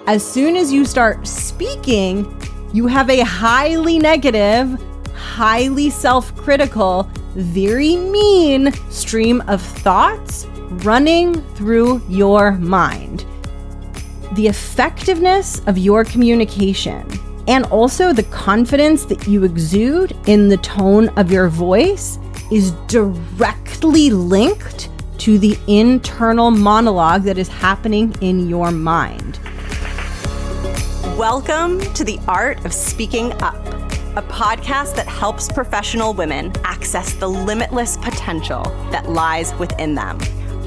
As soon as you start speaking, you have a highly negative, highly self-critical, very mean stream of thoughts running through your mind. The effectiveness of your communication and also the confidence that you exude in the tone of your voice is directly linked to the internal monologue that is happening in your mind. Welcome to The Art of Speaking Up, a podcast that helps professional women access the limitless potential that lies within them.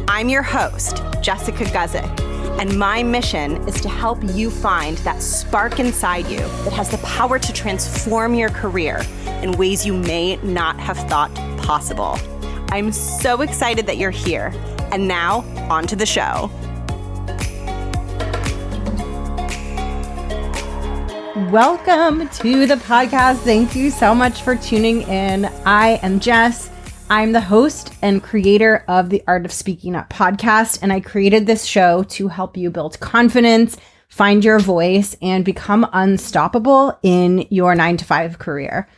I'm your host, Jessica Guzik, and my mission is to help you find that spark inside you that has the power to transform your career in ways you may not have thought possible. I'm so excited that you're here. And now, on to the show. Welcome to the podcast. Thank you so much for tuning in. I am Jess. I'm the host and creator of the Art of Speaking Up podcast, and I created this show to help you build confidence, find your voice, and become unstoppable in your 9-to-5 career.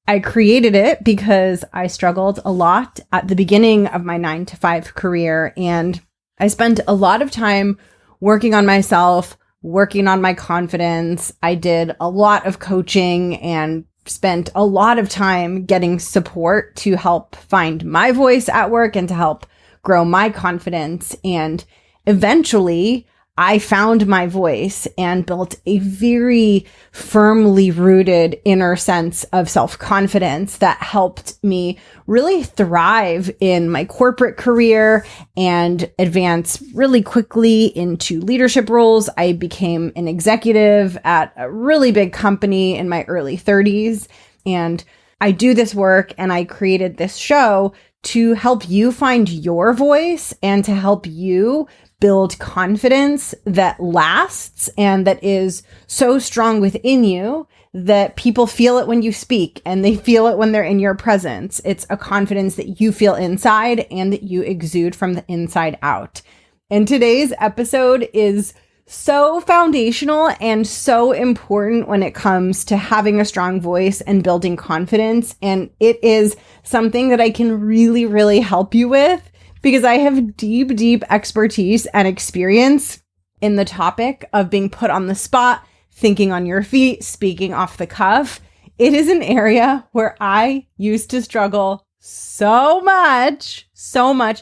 I created it because I struggled a lot at the beginning of my 9-to-5 career, and I spent a lot of time working on myself, working on my confidence. I did a lot of coaching and spent a lot of time getting support to help find my voice at work and to help grow my confidence. And eventually I found my voice and built a very firmly rooted inner sense of self-confidence that helped me really thrive in my corporate career and advance really quickly into leadership roles. I became an executive at a really big company in my early 30s. And I do this work and I created this show to help you find your voice and to help you build confidence that lasts and that is so strong within you that people feel it when you speak and they feel it when they're in your presence. It's a confidence that you feel inside and that you exude from the inside out. And today's episode is so foundational and so important when it comes to having a strong voice and building confidence. And it is something that I can really, really help you with, because I have deep expertise and experience in the topic of being put on the spot, thinking on your feet, speaking off the cuff. It is an area where I used to struggle so much.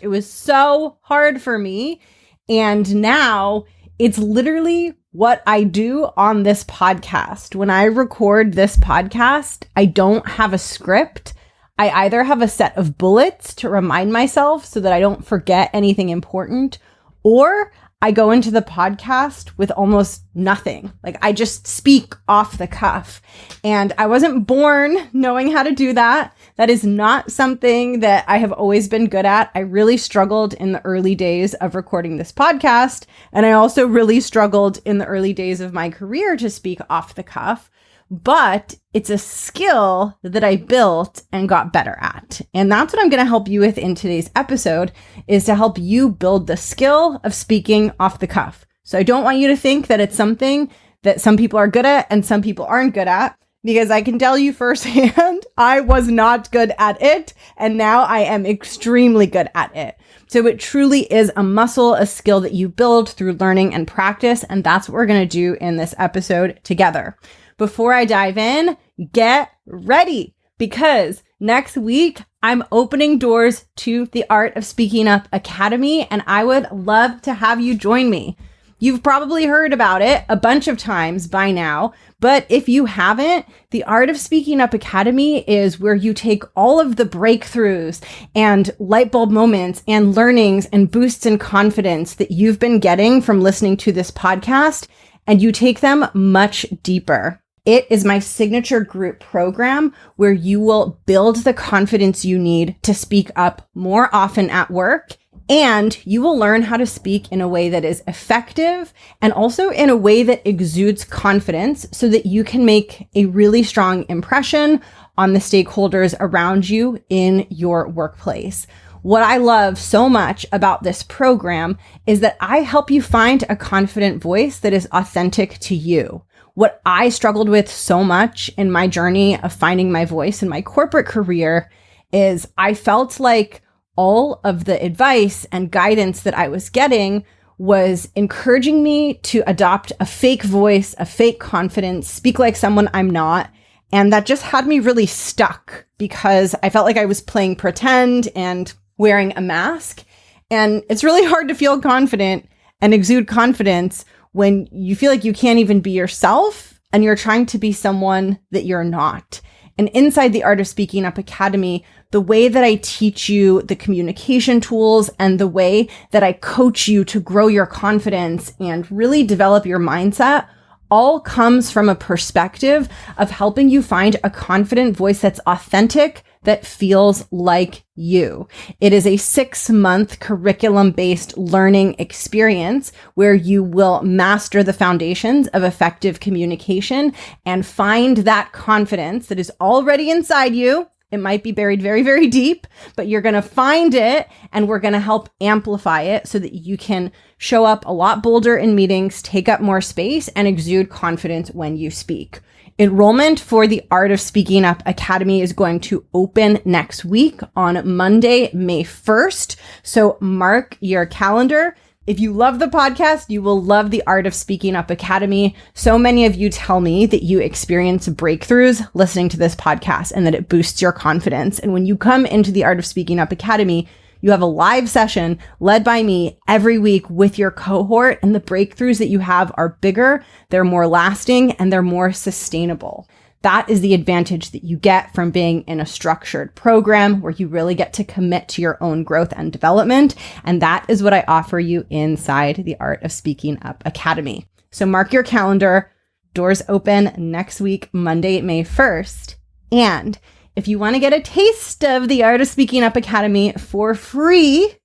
It was so hard for me. And now it's literally what I do on this podcast. When I record this podcast, I don't have a script. I either have a set of bullets to remind myself so that I don't forget anything important, or I go into the podcast with almost nothing. Like I just speak off the cuff. And I wasn't born knowing how to do that. That is not something that I have always been good at. I really struggled in the early days of recording this podcast. And I also really struggled in the early days of my career to speak off the cuff. But it's a skill that I built and got better at. And that's what I'm going to help you with in today's episode, is to help you build the skill of speaking off the cuff. So I don't want you to think that it's something that some people are good at and some people aren't good at, because I can tell you firsthand, I was not good at it. And now I am extremely good at it. So it truly is a muscle, a skill that you build through learning and practice. And that's what we're going to do in this episode together. Before I dive in, get ready, because next week I'm opening doors to the Art of Speaking Up Academy, and I would love to have you join me. You've probably heard about it a bunch of times by now, but if you haven't, the Art of Speaking Up Academy is where you take all of the breakthroughs and light bulb moments and learnings and boosts in confidence that you've been getting from listening to this podcast, and you take them much deeper. It is my signature group program where you will build the confidence you need to speak up more often at work, and you will learn how to speak in a way that is effective and also in a way that exudes confidence so that you can make a really strong impression on the stakeholders around you in your workplace. What I love so much about this program is that I help you find a confident voice that is authentic to you. What I struggled with so much in my journey of finding my voice in my corporate career is I felt like all of the advice and guidance that I was getting was encouraging me to adopt a fake voice, a fake confidence, speak like someone I'm not. And that just had me really stuck because I felt like I was playing pretend and wearing a mask. And it's really hard to feel confident and exude confidence when you feel like you can't even be yourself and you're trying to be someone that you're not. And inside the Art of Speaking Up Academy, the way that I teach you the communication tools and the way that I coach you to grow your confidence and really develop your mindset all comes from a perspective of helping you find a confident voice that's authentic, that feels like you. It is a 6-month curriculum-based learning experience where you will master the foundations of effective communication and find that confidence that is already inside you. It might be buried very, very deep, but you're going to find it and we're going to help amplify it so that you can show up a lot bolder in meetings, take up more space, and exude confidence when you speak. Enrollment for the Art of Speaking Up Academy is going to open next week on Monday, May 1st. So mark your calendar. If you love the podcast, you will love the Art of Speaking Up Academy. So many of you tell me that you experience breakthroughs listening to this podcast and that it boosts your confidence. And when you come into the Art of Speaking Up Academy, you have a live session led by me every week with your cohort, and the breakthroughs that you have are bigger, they're more lasting, and they're more sustainable. That is the advantage that you get from being in a structured program where you really get to commit to your own growth and development. And that is what I offer you inside the Art of Speaking Up Academy. So mark your calendar. Doors open next week, Monday, May 1st. And if you want to get a taste of the Art of Speaking Up Academy for free,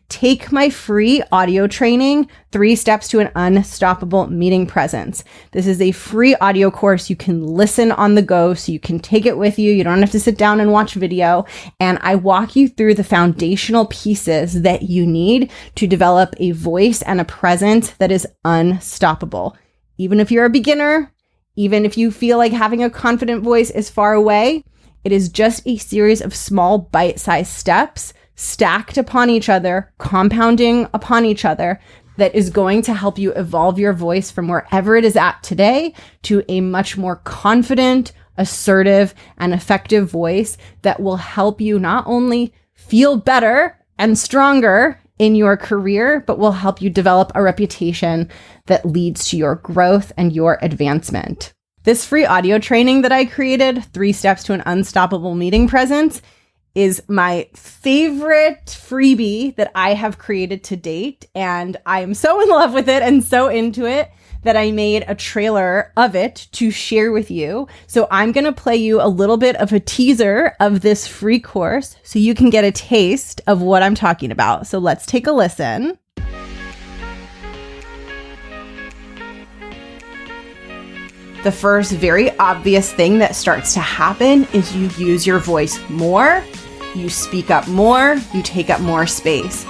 take my free audio training, 3 Steps to an Unstoppable Meeting Presence. This is a free audio course. You can listen on the go, so you can take it with you. You don't have to sit down and watch video. And I walk you through the foundational pieces that you need to develop a voice and a presence that is unstoppable. Even if you're a beginner, even if you feel like having a confident voice is far away, it is just a series of small bite-sized steps stacked upon each other, compounding upon each other, that is going to help you evolve your voice from wherever it is at today to a much more confident, assertive, and effective voice that will help you not only feel better and stronger in your career, but will help you develop a reputation that leads to your growth and your advancement. This free audio training that I created, 3 Steps to an Unstoppable Meeting Presence, is my favorite freebie that I have created to date. And I am so in love with it and so into it that I made a trailer of it to share with you. So I'm going to play you a little bit of a teaser of this free course so you can get a taste of what I'm talking about. So let's take a listen. The first very obvious thing that starts to happen is you use your voice more, you speak up more, you take up more space.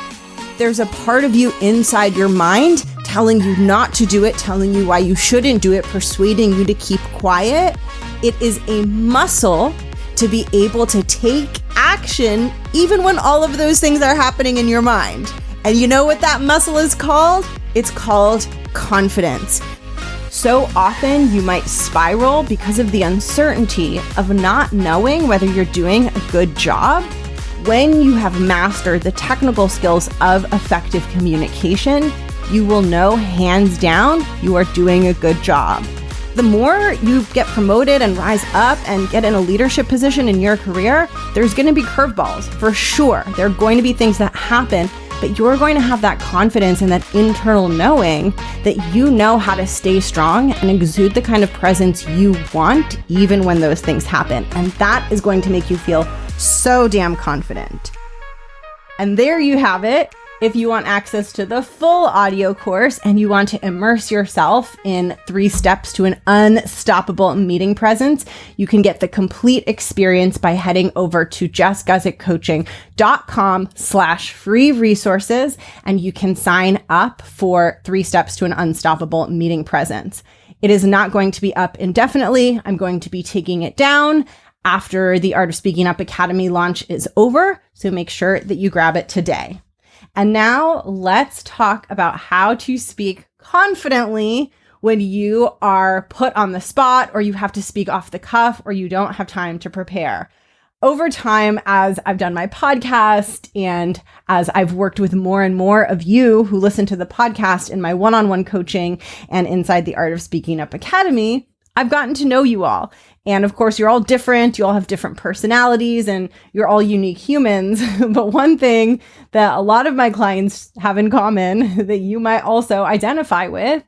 There's a part of you inside your mind telling you not to do it, telling you why you shouldn't do it, persuading you to keep quiet. It is a muscle to be able to take action even when all of those things are happening in your mind. And you know what that muscle is called? It's called confidence. So often you might spiral because of the uncertainty of not knowing whether you're doing a good job. When you have mastered the technical skills of effective communication, you will know hands down you are doing a good job. The more you get promoted and rise up and get in a leadership position in your career, there's going to be curveballs for sure. There are going to be things that happen, but you're going to have that confidence and that internal knowing that you know how to stay strong and exude the kind of presence you want even when those things happen. And that is going to make you feel so damn confident. And there you have it. If you want access to the full audio course and you want to immerse yourself in 3 steps to an unstoppable meeting presence, you can get the complete experience by heading over to jessguzikcoaching.com/free resources, and you can sign up for 3 steps to an unstoppable meeting presence. It is not going to be up indefinitely. I'm going to be taking it down after the Art of Speaking Up Academy launch is over, so make sure that you grab it today. And now let's talk about how to speak confidently when you are put on the spot, or you have to speak off the cuff, or you don't have time to prepare. Over time, as I've done my podcast and as I've worked with more and more of you who listen to the podcast in my one-on-one coaching and inside the Art of Speaking Up Academy, I've gotten to know you all. And of course, you're all different. You all have different personalities and you're all unique humans. But one thing that a lot of my clients have in common that you might also identify with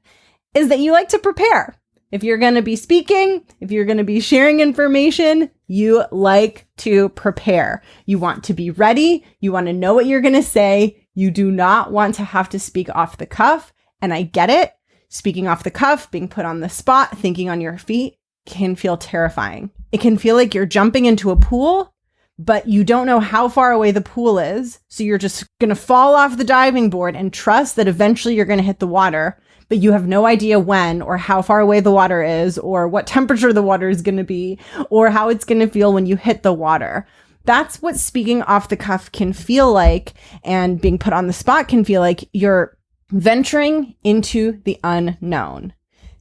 is that you like to prepare. If you're going to be speaking, if you're going to be sharing information, you like to prepare. You want to be ready. You want to know what you're going to say. You do not want to have to speak off the cuff. And I get it. Speaking off the cuff, being put on the spot, thinking on your feet can feel terrifying. It can feel like you're jumping into a pool, but you don't know how far away the pool is. So you're just going to fall off the diving board and trust that eventually you're going to hit the water, but you have no idea when or how far away the water is or what temperature the water is going to be or how it's going to feel when you hit the water. That's what speaking off the cuff can feel like, and being put on the spot can feel like. You're venturing into the unknown.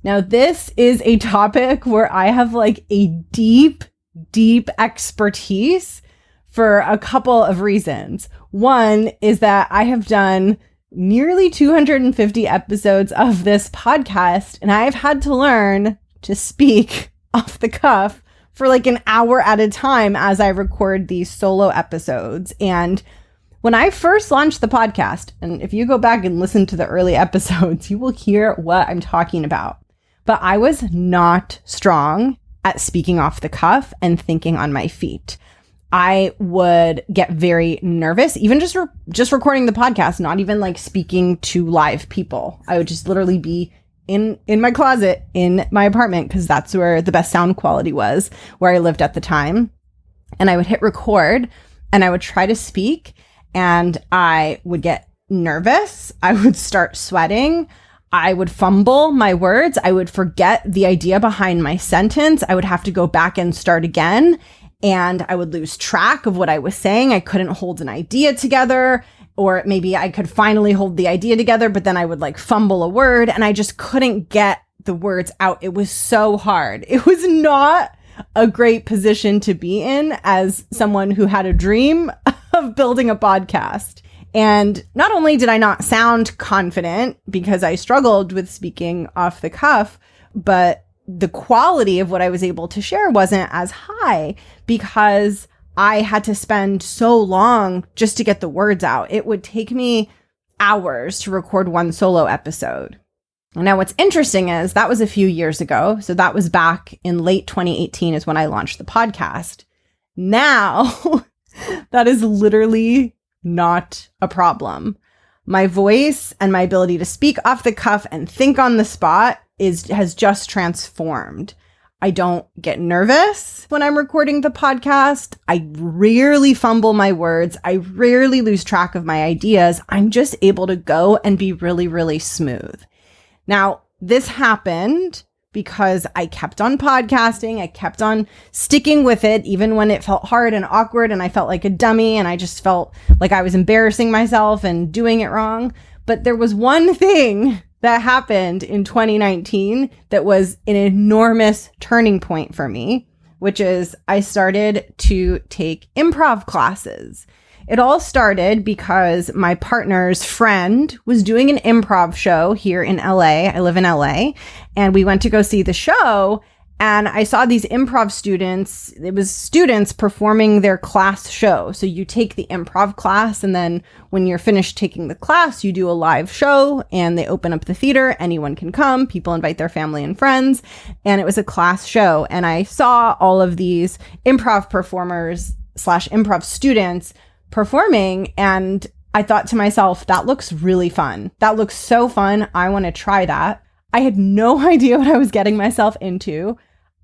Now, this is a topic where I have like a deep expertise for a couple of reasons. One is that I have done nearly 250 episodes of this podcast, and I've had to learn to speak off the cuff for like an hour at a time as I record these solo episodes. And when I first launched the podcast, and if you go back and listen to the early episodes, you will hear what I'm talking about. But I was not strong at speaking off the cuff and thinking on my feet. I would get very nervous, even just recording the podcast, not even like speaking to live people. I would just literally be in my closet in my apartment, because that's where the best sound quality was, where I lived at the time. And I would hit record and I would try to speak, and I would get nervous. I would start sweating. I would fumble my words. I would forget the idea behind my sentence. I would have to go back and start again. And I would lose track of what I was saying. I couldn't hold an idea together, or maybe I could finally hold the idea together, but then I would like fumble a word and I just couldn't get the words out. It was so hard. It was not a great position to be in as someone who had a dream of building a podcast. And not only did I not sound confident because I struggled with speaking off the cuff, but the quality of what I was able to share wasn't as high because I had to spend so long just to get the words out. It would take me hours to record one solo episode. Now, what's interesting is that was a few years ago. So that was back in late 2018 is when I launched the podcast. Now, that is literally not a problem. My voice and my ability to speak off the cuff and think on the spot has just transformed. I don't get nervous when I'm recording the podcast. I rarely fumble my words. I rarely lose track of my ideas. I'm just able to go and be really, really smooth. Now, this happened because I kept on podcasting. I kept on sticking with it, even when it felt hard and awkward and I felt like a dummy and I just felt like I was embarrassing myself and doing it wrong. But there was one thing that happened in 2019 that was an enormous turning point for me, which is I started to take improv classes. It all started because my partner's friend was doing an improv show here in LA. I live in LA, and we went to go see the show, and I saw these improv students. It was students performing their class show. So you take the improv class, and then when you're finished taking the class, you do a live show, and they open up the theater. Anyone can come. People invite their family and friends, and it was a class show. And I saw all of these improv performers / improv students performing, and I thought to myself, that looks really fun. That looks so fun. I want to try that. I had no idea what I was getting myself into.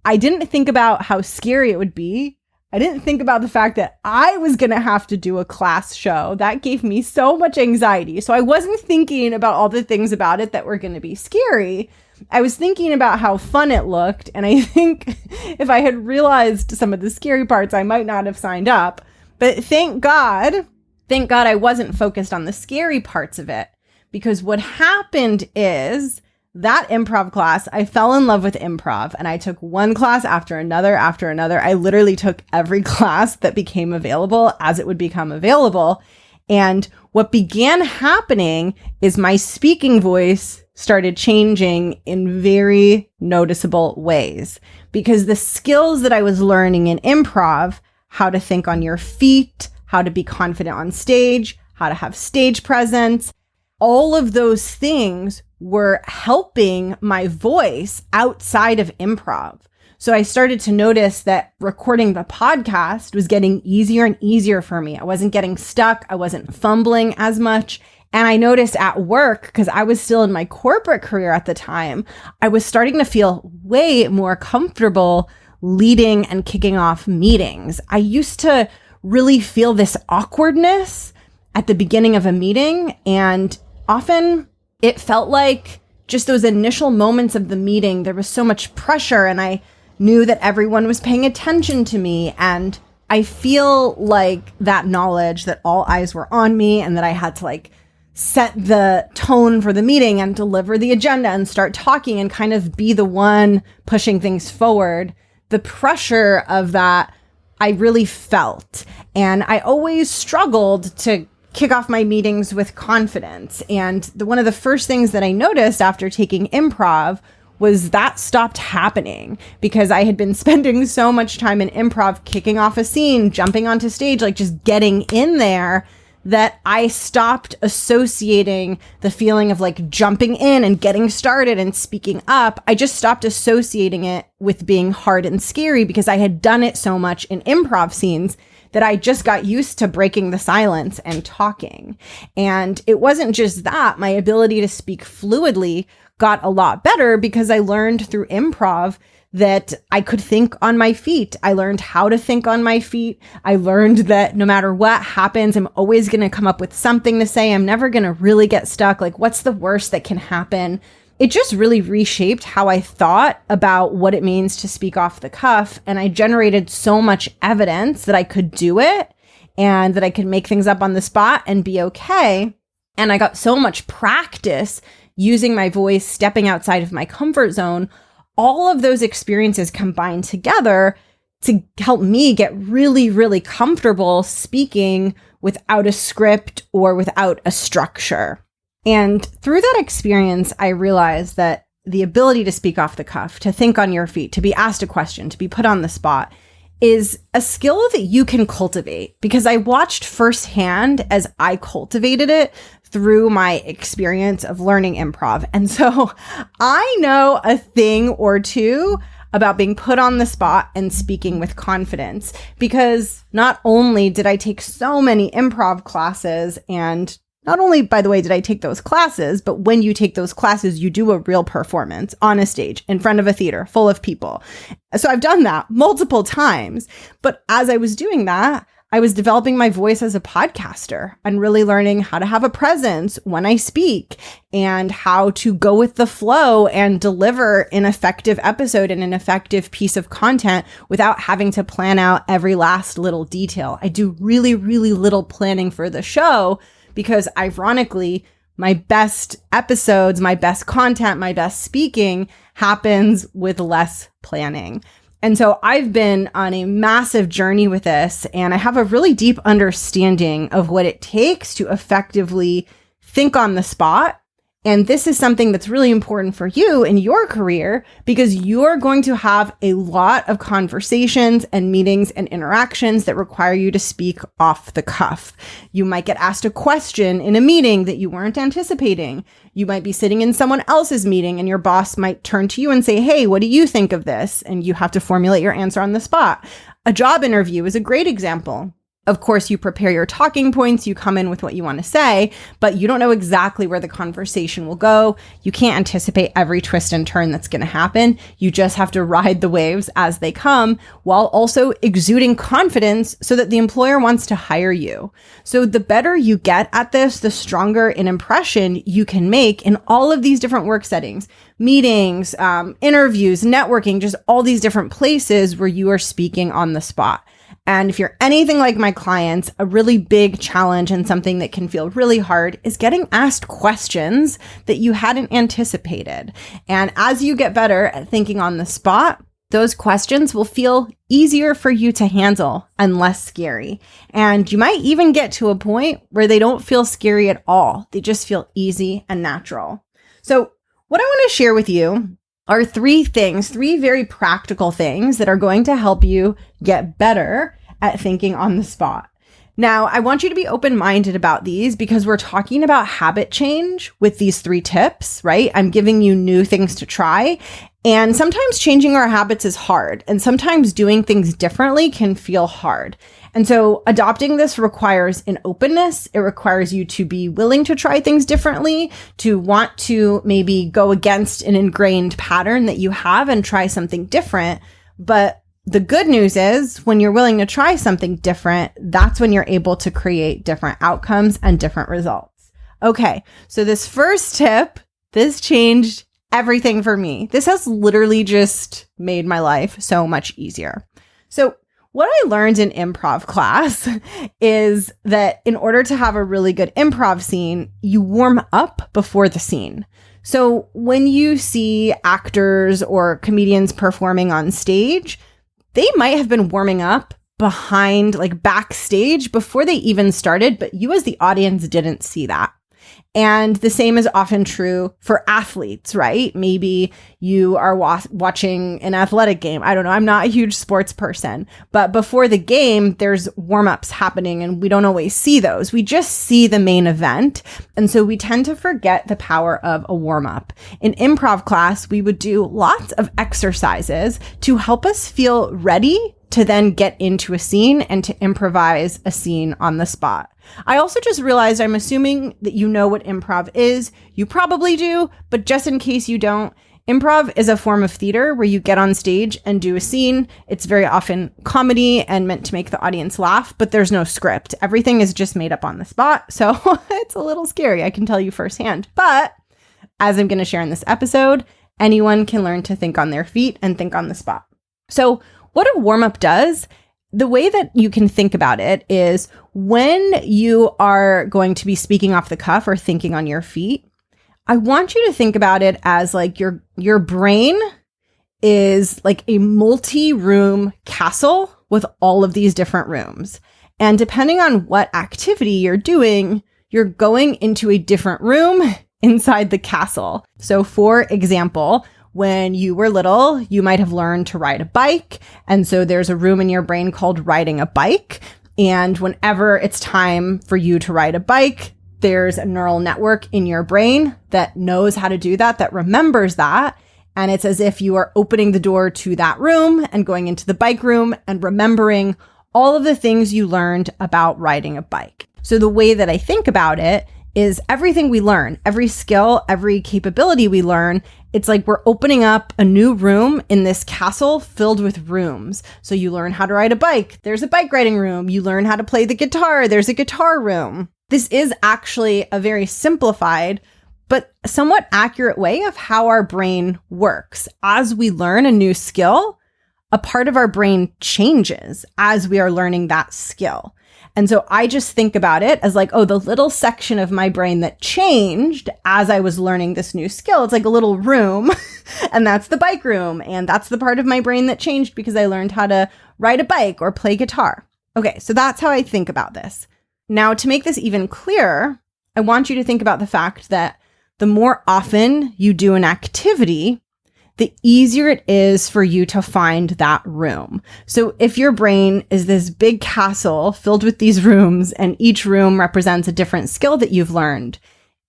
I didn't think about how scary it would be. I didn't think about the fact that I was going to have to do a class show. That gave me so much anxiety. So I wasn't thinking about all the things about it that were going to be scary. I was thinking about how fun it looked. And I think if I had realized some of the scary parts, I might not have signed up. But thank God I wasn't focused on the scary parts of it. Because what happened is that improv class, I fell in love with improv, and I took one class after another. I literally took every class that became available as it would become available. And what began happening is my speaking voice started changing in very noticeable ways, because the skills that I was learning in improv, how to think on your feet, how to be confident on stage, how to have stage presence, all of those things were helping my voice outside of improv. So I started to notice that recording the podcast was getting easier and easier for me. I wasn't getting stuck. I wasn't fumbling as much. And I noticed at work, because I was still in my corporate career at the time, I was starting to feel way more comfortable leading and kicking off meetings. I used to really feel this awkwardness at the beginning of a meeting, and often it felt like just those initial moments of the meeting, there was so much pressure, and I knew that everyone was paying attention to me. And I feel like that knowledge that all eyes were on me and that I had to set the tone for the meeting and deliver the agenda and start talking and kind of be the one pushing things forward. The pressure of that I really felt. And I always struggled to kick off my meetings with confidence. And one of the first things that I noticed after taking improv was that stopped happening, because I had been spending so much time in improv, kicking off a scene, jumping onto stage, just getting in there, that I stopped associating the feeling of jumping in and getting started and speaking up. I just stopped associating it with being hard and scary, because I had done it so much in improv scenes that I just got used to breaking the silence and talking. And it wasn't just that. My ability to speak fluidly got a lot better because I learned through improv that I could think on my feet. I learned how to think on my feet. I learned that no matter what happens, I'm always going to come up with something to say. I'm never going to really get stuck. What's the worst that can happen? It just really reshaped how I thought about what it means to speak off the cuff. And I generated so much evidence that I could do it and that I could make things up on the spot and be okay. And I got so much practice using my voice, stepping outside of my comfort zone. All of those experiences combined together to help me get really, really comfortable speaking without a script or without a structure. And through that experience, I realized that the ability to speak off the cuff, to think on your feet, to be asked a question, to be put on the spot, is a skill that you can cultivate, because I watched firsthand as I cultivated it through my experience of learning improv. And so I know a thing or two about being put on the spot and speaking with confidence, because not only did I take so many improv classes, and not only, by the way, did I take those classes, but when you take those classes, you do a real performance on a stage in front of a theater full of people. So I've done that multiple times. But as I was doing that, I was developing my voice as a podcaster and really learning how to have a presence when I speak and how to go with the flow and deliver an effective episode and an effective piece of content without having to plan out every last little detail. I do really, really little planning for the show, because ironically, my best episodes, my best content, my best speaking happens with less planning. And so I've been on a massive journey with this, and I have a really deep understanding of what it takes to effectively think on the spot. And this is something that's really important for you in your career, because you're going to have a lot of conversations and meetings and interactions that require you to speak off the cuff. You might get asked a question in a meeting that you weren't anticipating. You might be sitting in someone else's meeting and your boss might turn to you and say, "Hey, what do you think of this?" And you have to formulate your answer on the spot. A job interview is a great example. Of course, you prepare your talking points, you come in with what you want to say, but you don't know exactly where the conversation will go. You can't anticipate every twist and turn that's going to happen. You just have to ride the waves as they come while also exuding confidence so that the employer wants to hire you. So the better you get at this, the stronger an impression you can make in all of these different work settings, meetings, interviews, networking, just all these different places where you are speaking on the spot. And if you're anything like my clients, a really big challenge and something that can feel really hard is getting asked questions that you hadn't anticipated. And as you get better at thinking on the spot, those questions will feel easier for you to handle and less scary. And you might even get to a point where they don't feel scary at all. They just feel easy and natural. So what I want to share with you are three very practical things that are going to help you get better at thinking on the spot. Now, I want you to be open-minded about these because we're talking about habit change with these 3 tips, right? I'm giving you new things to try. And sometimes changing our habits is hard, and sometimes doing things differently can feel hard. And so adopting this requires an openness. It requires you to be willing to try things differently, to want to maybe go against an ingrained pattern that you have and try something different. But the good news is when you're willing to try something different, that's when you're able to create different outcomes and different results. Okay, so this first tip, this changed everything for me. This has literally just made my life so much easier. So what I learned in improv class is that in order to have a really good improv scene, you warm up before the scene. So when you see actors or comedians performing on stage, they might have been warming up behind, like backstage before they even started, but you as the audience didn't see that. And the same is often true for athletes, right? Maybe you are watching an athletic game. I don't know. I'm not a huge sports person, but before the game, there's warm-ups happening and we don't always see those. We just see the main event. And so we tend to forget the power of a warm-up. In improv class, we would do lots of exercises to help us feel ready to then get into a scene and to improvise a scene on the spot. I also just realized I'm assuming that you know what improv is. You probably do, but just in case you don't, improv is a form of theater where you get on stage and do a scene. It's very often comedy and meant to make the audience laugh, but there's no script. Everything is just made up on the spot. So it's a little scary, I can tell you firsthand. But as I'm going to share in this episode, anyone can learn to think on their feet and think on the spot. So what a warm-up does, the way that you can think about it is when you are going to be speaking off the cuff or thinking on your feet, I want you to think about it as like your brain is like a multi-room castle with all of these different rooms. And depending on what activity you're doing, you're going into a different room inside the castle. So for example, when you were little, you might have learned to ride a bike. And so there's a room in your brain called riding a bike. And whenever it's time for you to ride a bike, there's a neural network in your brain that knows how to do that, that remembers that. And it's as if you are opening the door to that room and going into the bike room and remembering all of the things you learned about riding a bike. So the way that I think about it is everything we learn, every skill, every capability we learn, it's like we're opening up a new room in this castle filled with rooms. So you learn how to ride a bike, there's a bike riding room. You learn how to play the guitar, there's a guitar room. This is actually a very simplified but somewhat accurate way of how our brain works. As we learn a new skill, a part of our brain changes as we are learning that skill. And so I just think about it as like, oh, the little section of my brain that changed as I was learning this new skill. It's like a little room and that's the bike room. And that's the part of my brain that changed because I learned how to ride a bike or play guitar. Okay, so that's how I think about this. Now, to make this even clearer, I want you to think about the fact that the more often you do an activity, the easier it is for you to find that room. So if your brain is this big castle filled with these rooms and each room represents a different skill that you've learned,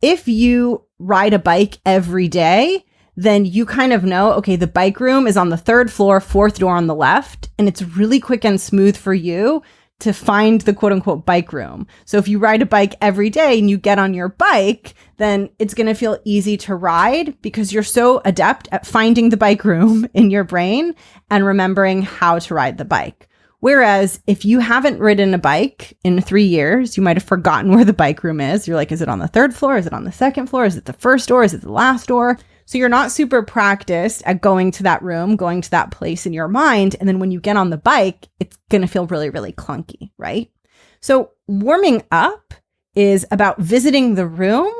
if you ride a bike every day, then you kind of know, okay, the bike room is on the 3rd floor, 4th door on the left, and it's really quick and smooth for you to find the quote unquote bike room. So if you ride a bike every day and you get on your bike, then it's going to feel easy to ride because you're so adept at finding the bike room in your brain and remembering how to ride the bike. Whereas if you haven't ridden a bike in 3 years, you might have forgotten where the bike room is. You're like, is it on the third floor? Is it on the second floor? Is it the first door? Is it the last door? So you're not super practiced at going to that room, going to that place in your mind. And then when you get on the bike, it's going to feel really, really clunky, right? So warming up is about visiting the room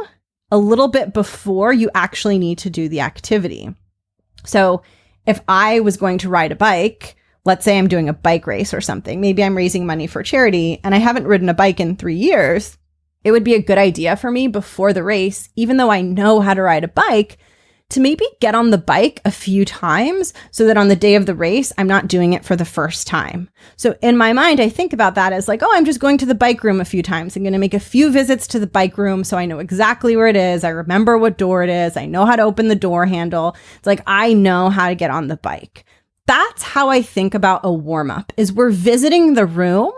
a little bit before you actually need to do the activity. So if I was going to ride a bike, let's say I'm doing a bike race or something, maybe I'm raising money for charity and I haven't ridden a bike in 3 years, it would be a good idea for me before the race, even though I know how to ride a bike, to maybe get on the bike a few times so that on the day of the race, I'm not doing it for the first time. So in my mind, I think about that as like, oh, I'm just going to the bike room a few times. I'm going to make a few visits to the bike room so I know exactly where it is. I remember what door it is. I know how to open the door handle. It's like, I know how to get on the bike. That's how I think about a warm-up, is we're visiting the room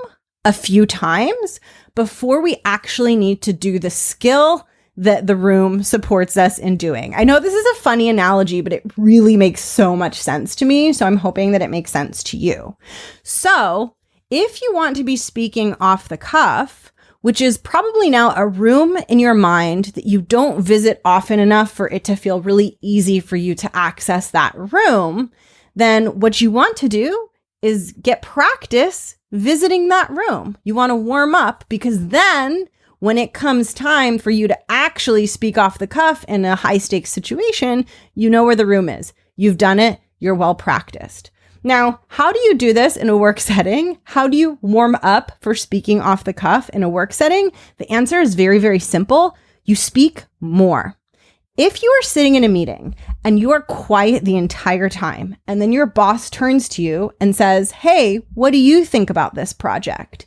a few times before we actually need to do the skill that the room supports us in doing. I know this is a funny analogy, but it really makes so much sense to me. So I'm hoping that it makes sense to you. So if you want to be speaking off the cuff, which is probably now a room in your mind that you don't visit often enough for it to feel really easy for you to access that room, then what you want to do is get practice visiting that room. You want to warm up because then when it comes time for you to actually speak off the cuff in a high stakes situation, you know where the room is. You've done it. You're well practiced. Now, how do you do this in a work setting? How do you warm up for speaking off the cuff in a work setting? The answer is very, very simple. You speak more. If you are sitting in a meeting and you are quiet the entire time, and then your boss turns to you and says, hey, what do you think about this project?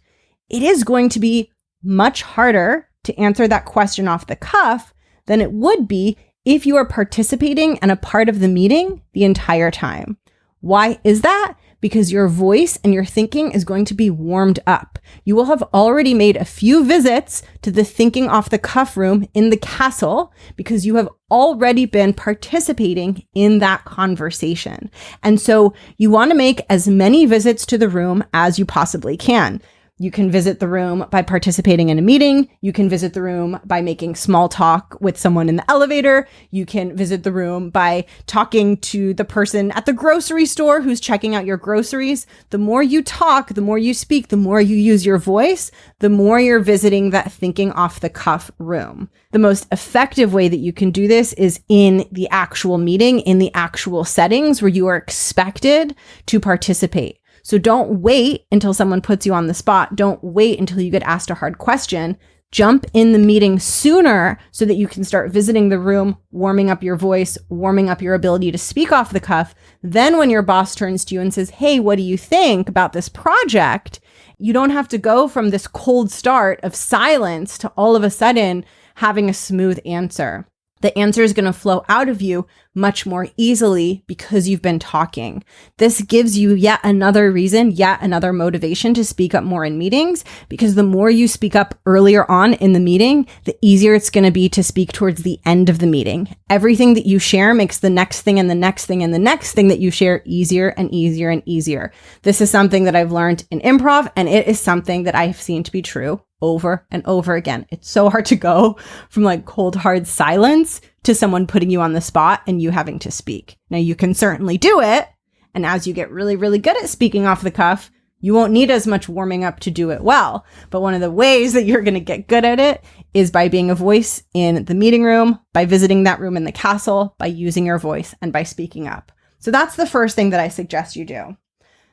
It is going to be much harder to answer that question off the cuff than it would be if you are participating and a part of the meeting the entire time. Why is that? Because your voice and your thinking is going to be warmed up. You will have already made a few visits to the thinking off the cuff room in the castle because you have already been participating in that conversation. And so you want to make as many visits to the room as you possibly can. You can visit the room by participating in a meeting. You can visit the room by making small talk with someone in the elevator. You can visit the room by talking to the person at the grocery store who's checking out your groceries. The more you talk, the more you speak, the more you use your voice, the more you're visiting that thinking off the cuff room. The most effective way that you can do this is in the actual meeting, in the actual settings where you are expected to participate. So don't wait until someone puts you on the spot. Don't wait until you get asked a hard question. Jump in the meeting sooner so that you can start visiting the room, warming up your voice, warming up your ability to speak off the cuff. Then when your boss turns to you and says, hey, what do you think about this project? You don't have to go from this cold start of silence to all of a sudden having a smooth answer. The answer is going to flow out of you much more easily because you've been talking. This gives you yet another reason, yet another motivation to speak up more in meetings, because the more you speak up earlier on in the meeting, the easier it's going to be to speak towards the end of the meeting. Everything that you share makes the next thing and the next thing and the next thing that you share easier and easier and easier. This is something that I've learned in improv, and it is something that I've seen to be true over and over again. It's so hard to go from like cold, hard silence to someone putting you on the spot and you having to speak. Now you can certainly do it. And as you get really, really good at speaking off the cuff, you won't need as much warming up to do it well. But one of the ways that you're going to get good at it is by being a voice in the meeting room, by visiting that room in the castle, by using your voice, and by speaking up. So that's the first thing that I suggest you do.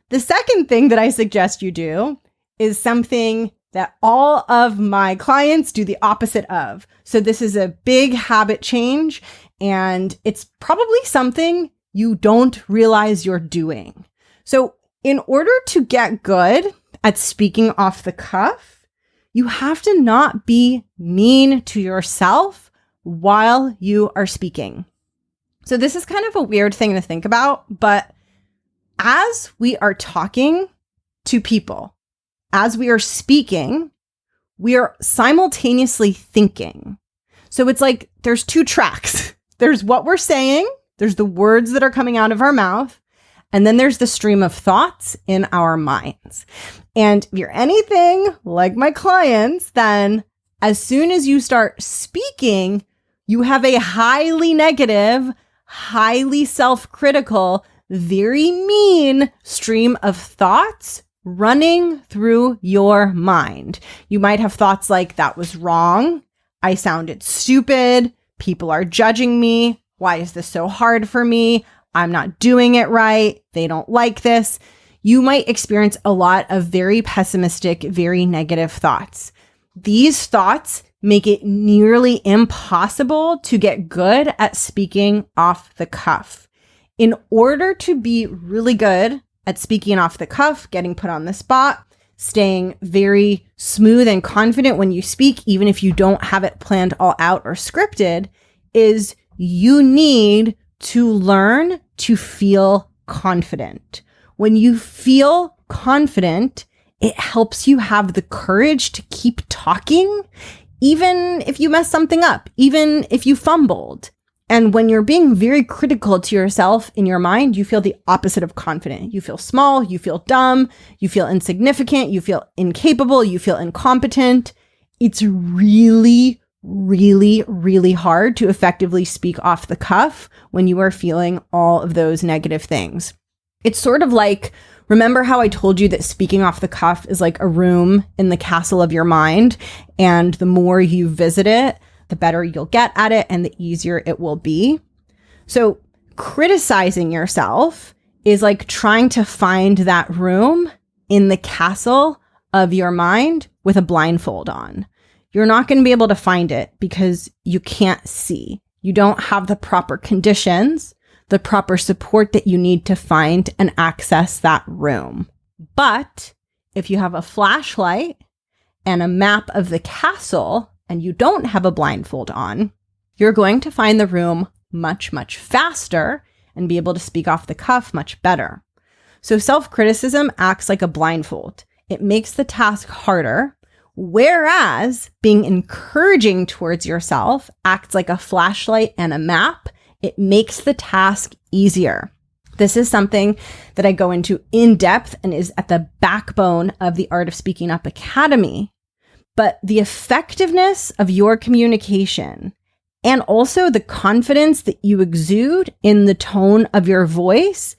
The second thing that I suggest you do is something that all of my clients do the opposite of. So this is a big habit change, and it's probably something you don't realize you're doing. So in order to get good at speaking off the cuff, you have to not be mean to yourself while you are speaking. So this is kind of a weird thing to think about, but as we are talking to people, as we are speaking, we are simultaneously thinking. So it's like there's two tracks. There's what we're saying, there's the words that are coming out of our mouth, and then there's the stream of thoughts in our minds. And if you're anything like my clients, then as soon as you start speaking, you have a highly negative, highly self-critical, very mean stream of thoughts running through your mind. You might have thoughts like, that was wrong. I sounded stupid. People are judging me. Why is this so hard for me? I'm not doing it right. They don't like this. You might experience a lot of very pessimistic, very negative thoughts. These thoughts make it nearly impossible to get good at speaking off the cuff. In order to be really good at speaking off the cuff, getting put on the spot, staying very smooth and confident when you speak, even if you don't have it planned all out or scripted, is you need to learn to feel confident. When you feel confident, it helps you have the courage to keep talking, even if you mess something up, even if you fumbled. And when you're being very critical to yourself in your mind, you feel the opposite of confident. You feel small, you feel dumb, you feel insignificant, you feel incapable, you feel incompetent. It's really, really, really hard to effectively speak off the cuff when you are feeling all of those negative things. It's sort of like, remember how I told you that speaking off the cuff is like a room in the castle of your mind, and the more you visit it, the better you'll get at it and the easier it will be. So criticizing yourself is like trying to find that room in the castle of your mind with a blindfold on. You're not going to be able to find it because you can't see. You don't have the proper conditions, the proper support that you need to find and access that room. But if you have a flashlight and a map of the castle, and you don't have a blindfold on, you're going to find the room much, much faster and be able to speak off the cuff much better. So self-criticism acts like a blindfold. It makes the task harder, whereas being encouraging towards yourself acts like a flashlight and a map. It makes the task easier. This is something that I go into in depth and is at the backbone of the Art of Speaking Up Academy. But the effectiveness of your communication and also the confidence that you exude in the tone of your voice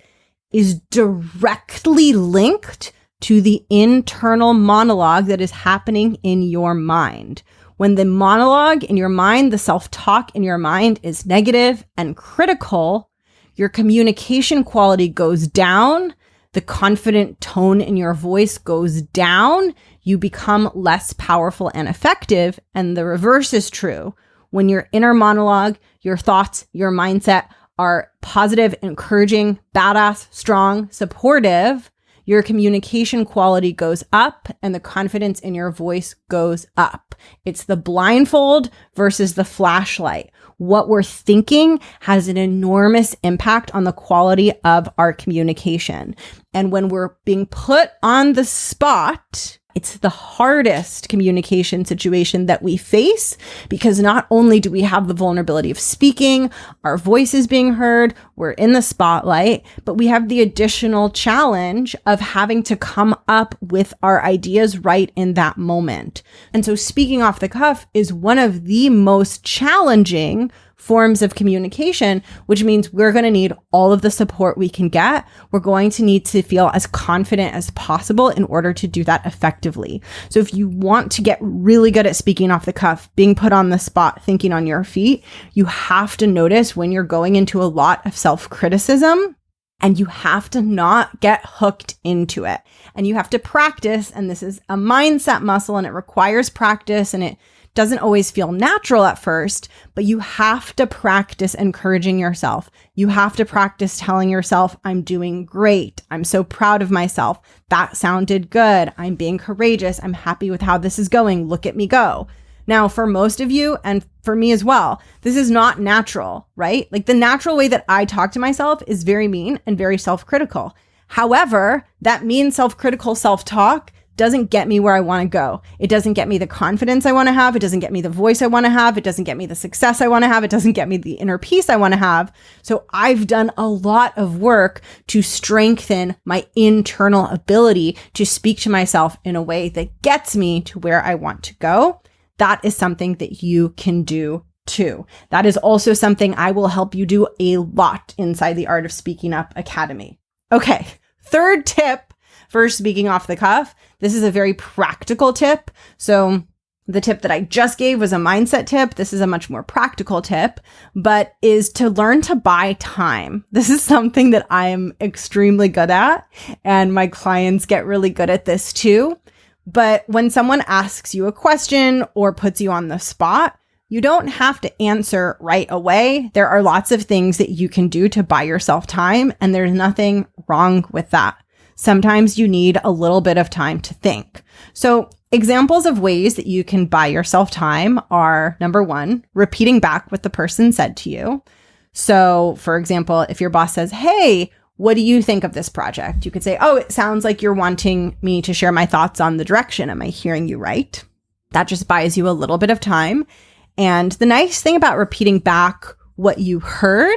is directly linked to the internal monologue that is happening in your mind. When the monologue in your mind, the self-talk in your mind is negative and critical, your communication quality goes down. The confident tone in your voice goes down. You become less powerful and effective. And the reverse is true. When your inner monologue, your thoughts, your mindset are positive, encouraging, badass, strong, supportive, your communication quality goes up and the confidence in your voice goes up. It's the blindfold versus the flashlight. What we're thinking has an enormous impact on the quality of our communication. And when we're being put on the spot, it's the hardest communication situation that we face, because not only do we have the vulnerability of speaking, our voice is being heard, we're in the spotlight, but we have the additional challenge of having to come up with our ideas right in that moment. And so speaking off the cuff is one of the most challenging forms of communication, which means we're going to need all of the support we can get. We're going to need to feel as confident as possible in order to do that effectively. So if you want to get really good at speaking off the cuff, being put on the spot, thinking on your feet, you have to notice when you're going into a lot of self-criticism, and you have to not get hooked into it. And you have to practice, and this is a mindset muscle, and it requires practice, and it doesn't always feel natural at first, but you have to practice encouraging yourself. You have to practice telling yourself, I'm doing great. I'm so proud of myself. That sounded good. I'm being courageous. I'm happy with how this is going. Look at me go. Now, for most of you, and for me as well, this is not natural, right? Like the natural way that I talk to myself is very mean and very self-critical. However, that mean self-critical self-talk doesn't get me where I want to go. It doesn't get me the confidence I want to have. It doesn't get me the voice I want to have. It doesn't get me the success I want to have. It doesn't get me the inner peace I want to have. So I've done a lot of work to strengthen my internal ability to speak to myself in a way that gets me to where I want to go. That is something that you can do too. That is also something I will help you do a lot inside the Art of Speaking Up Academy. Okay, third tip for speaking off the cuff. This is a very practical tip. So the tip that I just gave was a mindset tip. This is a much more practical tip, but is to learn to buy time. This is something that I am extremely good at, and my clients get really good at this too. But when someone asks you a question or puts you on the spot, you don't have to answer right away. There are lots of things that you can do to buy yourself time, and there's nothing wrong with that. Sometimes you need a little bit of time to think. So examples of ways that you can buy yourself time are, number one, repeating back what the person said to you. So for example, if your boss says, "Hey, what do you think of this project?" You could say, "Oh, it sounds like you're wanting me to share my thoughts on the direction. Am I hearing you right?" That just buys you a little bit of time. And the nice thing about repeating back what you heard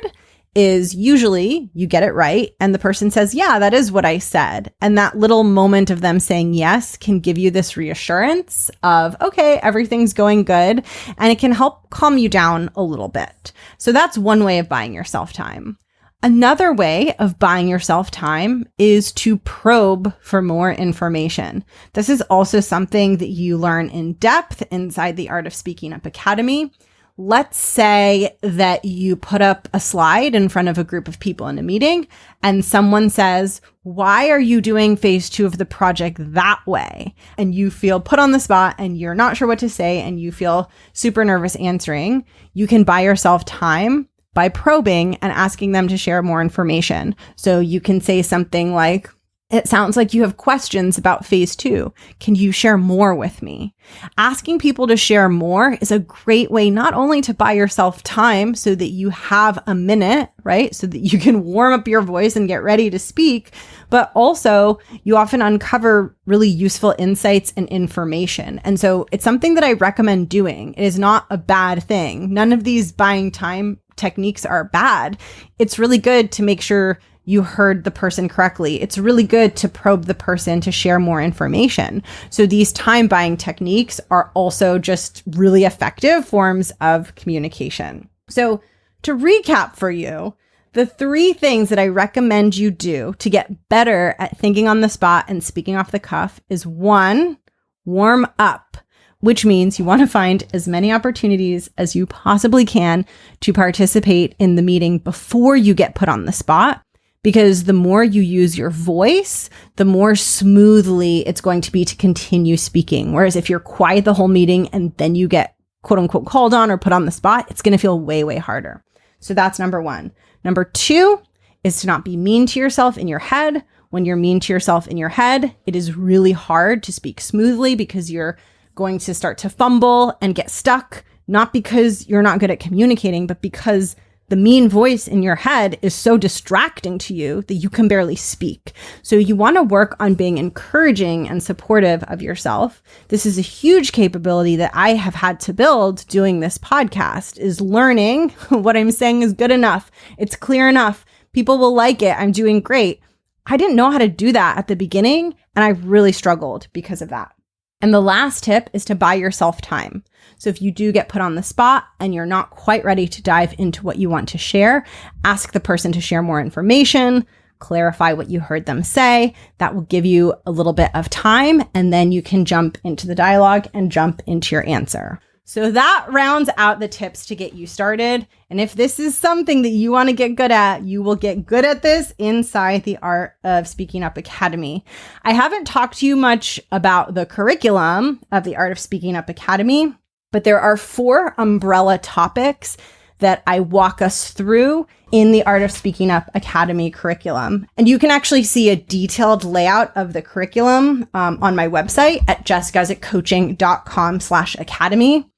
is usually you get it right and the person says, "Yeah, that is what I said." And that little moment of them saying yes can give you this reassurance of, okay, everything's going good, and it can help calm you down a little bit. So that's one way of buying yourself time. Another way of buying yourself time is to probe for more information. This is also something that you learn in depth inside the Art of Speaking Up Academy. Let's say that you put up a slide in front of a group of people in a meeting and someone says, "Why are you doing phase 2 of the project that way?" And you feel put on the spot and you're not sure what to say and you feel super nervous answering. You can buy yourself time by probing and asking them to share more information. So you can say something like, "It sounds like you have questions about phase 2. Can you share more with me?" Asking people to share more is a great way not only to buy yourself time so that you have a minute, right? So that you can warm up your voice and get ready to speak, but also you often uncover really useful insights and information. And so it's something that I recommend doing. It is not a bad thing. None of these buying time techniques are bad. It's really good to make sure you heard the person correctly. It's really good to probe the person to share more information. So these time buying techniques are also just really effective forms of communication. So to recap for you, the 3 things that I recommend you do to get better at thinking on the spot and speaking off the cuff is 1, warm up, which means you want to find as many opportunities as you possibly can to participate in the meeting before you get put on the spot. Because the more you use your voice, the more smoothly it's going to be to continue speaking. Whereas if you're quiet the whole meeting and then you get quote unquote called on or put on the spot, it's going to feel way, way harder. So that's number 1. Number 2 is to not be mean to yourself in your head. When you're mean to yourself in your head, it is really hard to speak smoothly because you're going to start to fumble and get stuck, not because you're not good at communicating, but because the mean voice in your head is so distracting to you that you can barely speak. So you want to work on being encouraging and supportive of yourself. This is a huge capability that I have had to build doing this podcast, is learning what I'm saying is good enough. It's clear enough. People will like it. I'm doing great. I didn't know how to do that at the beginning, and I really struggled because of that. And the last tip is to buy yourself time. So if you do get put on the spot and you're not quite ready to dive into what you want to share, ask the person to share more information, clarify what you heard them say. That will give you a little bit of time, and then you can jump into the dialogue and jump into your answer. So that rounds out the tips to get you started. And if this is something that you want to get good at, you will get good at this inside the Art of Speaking Up Academy. I haven't talked to you much about the curriculum of the Art of Speaking Up Academy, but there are 4 umbrella topics that I walk us through in the Art of Speaking Up Academy curriculum. And you can actually see a detailed layout of the curriculum on my website at jessguzik.com/academy.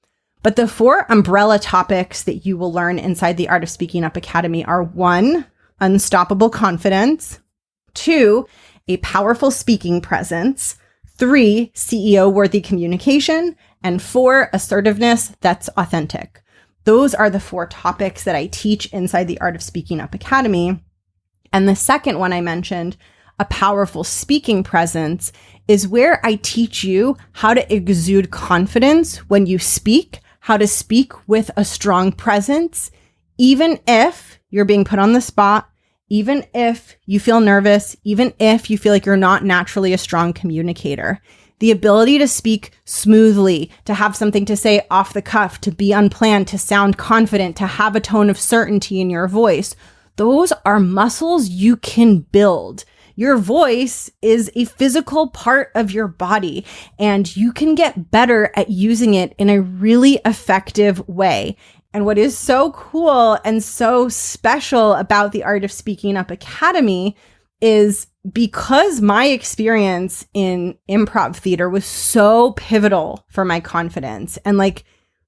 But the 4 umbrella topics that you will learn inside the Art of Speaking Up Academy are 1, unstoppable confidence, 2, a powerful speaking presence, 3, CEO-worthy communication, and 4, assertiveness that's authentic. Those are the 4 topics that I teach inside the Art of Speaking Up Academy. And the second one I mentioned, a powerful speaking presence, is where I teach you how to exude confidence when you speak, how to speak with a strong presence, even if you're being put on the spot, even if you feel nervous, even if you feel like you're not naturally a strong communicator. The ability to speak smoothly, to have something to say off the cuff, to be unplanned, to sound confident, to have a tone of certainty in your voice. Those are muscles you can build. Your voice is a physical part of your body, and you can get better at using it in a really effective way. And what is so cool and so special about the Art of Speaking Up Academy is because my experience in improv theater was so pivotal for my confidence. And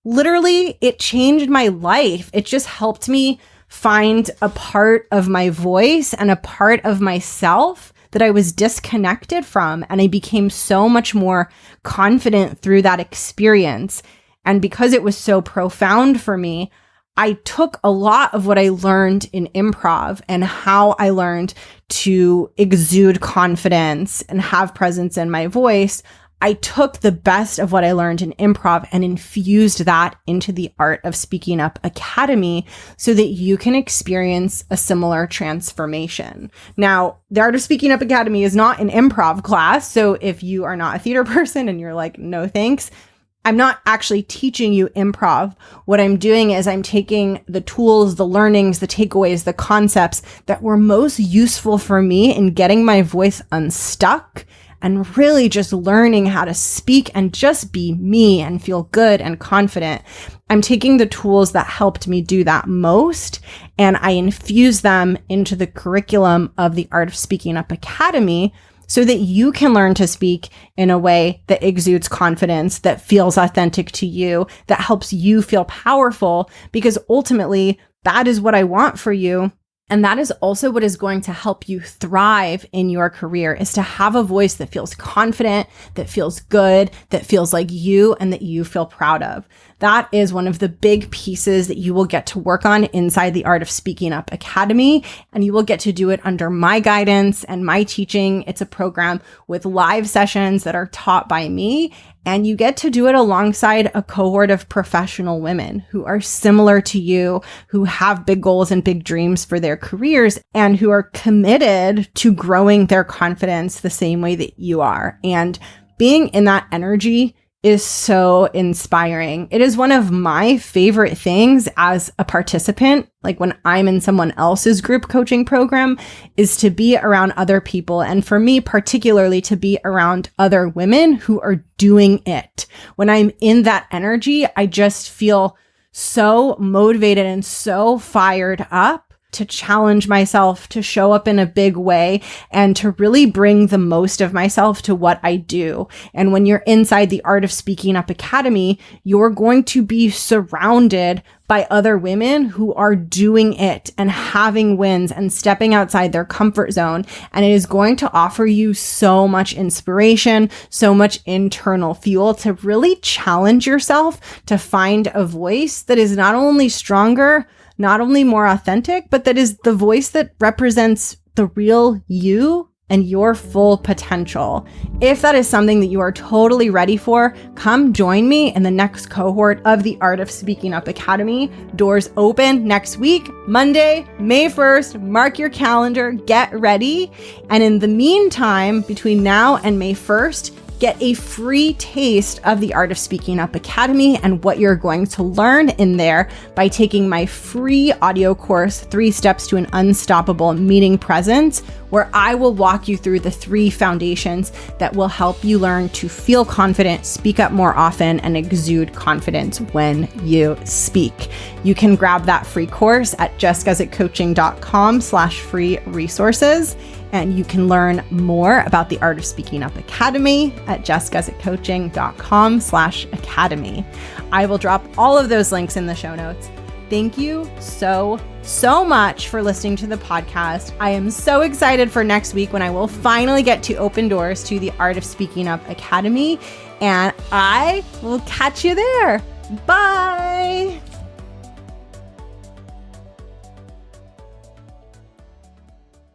literally, it changed my life. It just helped me find a part of my voice and a part of myself that I was disconnected from. And I became so much more confident through that experience. And because it was so profound for me, I took a lot of what I learned in improv and how I learned to exude confidence and have presence in my voice. I took the best of what I learned in improv and infused that into the Art of Speaking Up Academy so that you can experience a similar transformation. Now, the Art of Speaking Up Academy is not an improv class. So if you are not a theater person and you're like, no thanks, I'm not actually teaching you improv. What I'm doing is I'm taking the tools, the learnings, the takeaways, the concepts that were most useful for me in getting my voice unstuck and really just learning how to speak and just be me and feel good and confident. I'm taking the tools that helped me do that most, and I infuse them into the curriculum of the Art of Speaking Up Academy so that you can learn to speak in a way that exudes confidence, that feels authentic to you, that helps you feel powerful, because ultimately that is what I want for you. And that is also what is going to help you thrive in your career, is to have a voice that feels confident, that feels good, that feels like you, and that you feel proud of. That is one of the big pieces that you will get to work on inside the Art of Speaking Up Academy, and you will get to do it under my guidance and my teaching. It's a program with live sessions that are taught by me, and you get to do it alongside a cohort of professional women who are similar to you, who have big goals and big dreams for their careers, and who are committed to growing their confidence the same way that you are. And being in that energy is so inspiring. It is one of my favorite things as a participant, like when I'm in someone else's group coaching program, is to be around other people. And for me, particularly to be around other women who are doing it. When I'm in that energy, I just feel so motivated and so fired up to challenge myself, to show up in a big way, and to really bring the most of myself to what I do. And when you're inside the Art of Speaking Up Academy, you're going to be surrounded by other women who are doing it and having wins and stepping outside their comfort zone. And it is going to offer you so much inspiration, so much internal fuel to really challenge yourself to find a voice that is not only stronger, not only more authentic, but that is the voice that represents the real you and your full potential. If that is something that you are totally ready for, come join me in the next cohort of the Art of Speaking Up Academy. Doors open next week, Monday, May 1st. Mark your calendar, get ready. And in the meantime, between now and May 1st, get a free taste of the Art of Speaking Up Academy and what you're going to learn in there by taking my free audio course, 3 Steps to an Unstoppable Meeting Presence, where I will walk you through the 3 foundations that will help you learn to feel confident, speak up more often, and exude confidence when you speak. You can grab that free course at jessguzikcoaching.com/free resources. And you can learn more about the Art of Speaking Up Academy at jessguzikcoaching.com/academy. I will drop all of those links in the show notes. Thank you so much for listening to the podcast. I am so excited for next week when I will finally get to open doors to the Art of Speaking Up Academy, and I will catch you there. Bye.